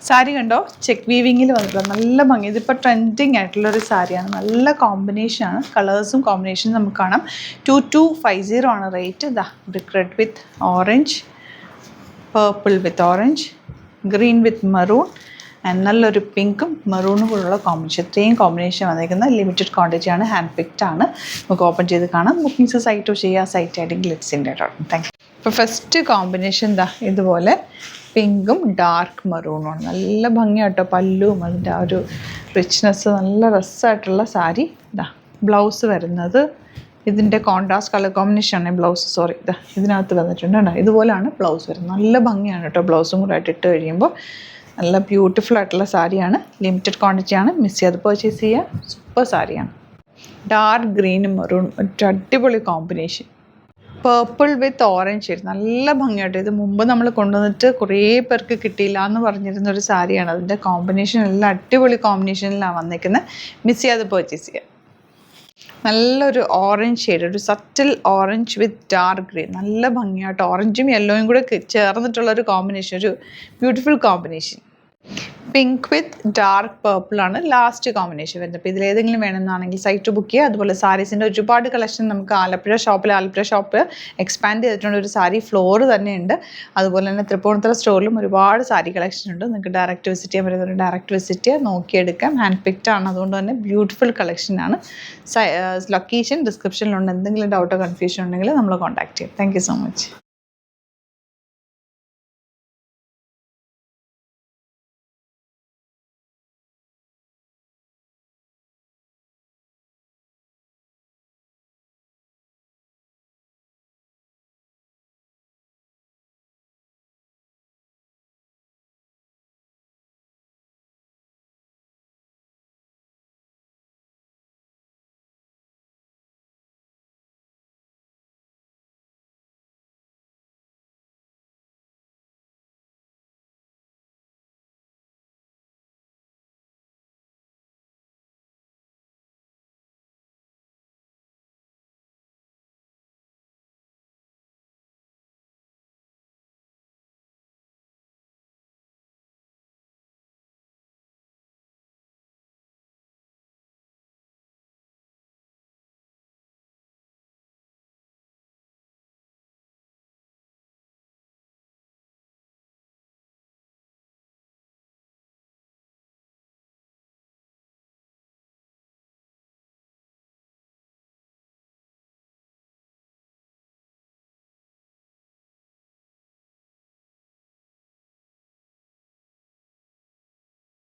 സാരി കണ്ടോ, ചെക്ക് വീവിങ്ങിൽ വന്നിട്ടുള്ള നല്ല ഭംഗി. ഇതിപ്പോൾ ട്രെൻഡിങ് ആയിട്ടുള്ളൊരു സാരിയാണ്. നല്ല കോമ്പിനേഷനാണ്, കളേഴ്സും കോമ്പിനേഷനും നമുക്ക് കാണാം. 2250 ആണ് റേറ്റ്. ഇതാ brick read with orange, purple with orange, green with maroon and നല്ലൊരു പിങ്കും മെറൂണും കൂടെയുള്ള കോമ്പിനേഷൻ. ഇത്രയും കോമ്പിനേഷൻ വന്നിരിക്കുന്ന ലിമിറ്റഡ് ക്വാണ്ടിറ്റിയാണ്, ഹാൻഡ് പിക്ഡ് ആണ്. നമുക്ക് ഓപ്പൺ ചെയ്ത് കാണാം. ബുക്കിംഗ്സ് സൈറ്റോ ചെയ്യുക, സൈറ്റ് ആയിട്ട് ഗ്ലിറ്റ്സിൻ്റെ. Thank you. ഇപ്പോൾ ഫസ്റ്റ് കോമ്പിനേഷൻ ഇതാ ഇതുപോലെ പിങ്കും ഡാർക്ക് മെറൂണുമാണ്. നല്ല ഭംഗിയാട്ടോ പല്ലുവും അതിൻ്റെ ആ ഒരു റിച്ച്നെസ്. നല്ല രസമായിട്ടുള്ള സാരി. ഇതാ ബ്ലൗസ് വരുന്നത് ഇതിൻ്റെ കോൺട്രാസ്റ്റ് കളർ കോമ്പിനേഷനാണ് ബ്ലൗസ്. സോറി, ഇതാ ഇതിനകത്ത് വന്നിട്ടുണ്ട് കേട്ടോ. ഇതുപോലെയാണ് ബ്ലൗസ് വരുന്നത്. നല്ല ഭംഗിയാണ് കേട്ടോ ബ്ലൗസും കൂടെ ആയിട്ട് ഇട്ട് കഴിയുമ്പോൾ. നല്ല ബ്യൂട്ടിഫുൾ ആയിട്ടുള്ള സാരിയാണ്. ലിമിറ്റഡ് ക്വാണ്ടിറ്റിയാണ്, മിസ് ചെയ്യാതെ പർച്ചേസ് ചെയ്യുക. സൂപ്പർ സാരിയാണ്. ഡാർക്ക് ഗ്രീനും മെറൂൺ ഒരു അടിപൊളി കോമ്പിനേഷൻ. പേർപ്പിൾ വിത്ത് ഓറഞ്ച് ഷെയ്ഡ് നല്ല ഭംഗിയായിട്ട്. ഇത് മുമ്പ് നമ്മൾ കൊണ്ടുവന്നിട്ട് കുറേ പേർക്ക് കിട്ടിയില്ല എന്ന് പറഞ്ഞിരുന്ന ഒരു സാരിയാണ്. അതിൻ്റെ കോമ്പിനേഷൻ എല്ലാം അടിപൊളി കോമ്പിനേഷനിലാണ് വന്നിരിക്കുന്നത്. മിസ് ചെയ്യാതെ പർച്ചേസ് ചെയ്യുക. നല്ലൊരു ഓറഞ്ച് ഷെയ്ഡ്, ഒരു subtle orange with dark green. നല്ല ഭംഗിയായിട്ട് ഓറഞ്ചും യെല്ലോയും കൂടെ ചേർന്നിട്ടുള്ളൊരു കോമ്പിനേഷൻ, ഒരു beautiful combination. Pink with dark പേർപ്പിളാണ് ലാസ്റ്റ് കോമ്പിനേഷൻ വരുന്നത്. അപ്പോൾ ഇതിലേതെങ്കിലും വേണമെന്നാണെങ്കിൽ സൈറ്റ് ബുക്ക് ചെയ്യുക. അതുപോലെ സാരീസിൻ്റെ ഒരുപാട് കളക്ഷൻ നമുക്ക് ആലപ്പുഴ ഷോപ്പ് എക്സ്പാൻഡ് ചെയ്തിട്ടുണ്ട്. ഒരു സാരി ഫ്ലോർ തന്നെയുണ്ട്. അതുപോലെ തന്നെ തൃപ്പൂണിത്തുറ സ്റ്റോറിലും ഒരുപാട് സാരി കളക്ഷൻ ഉണ്ട്. നിങ്ങൾക്ക് ഡയറക്റ്റ് വിസിറ്റ് ചെയ്യാൻ പറ്റുന്നവർ ഡയറക്റ്റ് വിസിറ്റ് ചെയ്യുക, നോക്കിയെടുക്കാം. ഹാൻഡ് പിക്ഡ് ആണ്, അതുകൊണ്ട് തന്നെ ബ്യൂട്ടിഫുൾ കളക്ഷനാണ്. ലൊക്കേഷൻ ഡിസ്ക്രിപ്ഷനിലുണ്ട്. എന്തെങ്കിലും ഡൗട്ടോ കൺഫ്യൂഷൻ ഉണ്ടെങ്കിൽ നമ്മൾ കോൺടാക്ട് ചെയ്യാം. Thank you so much.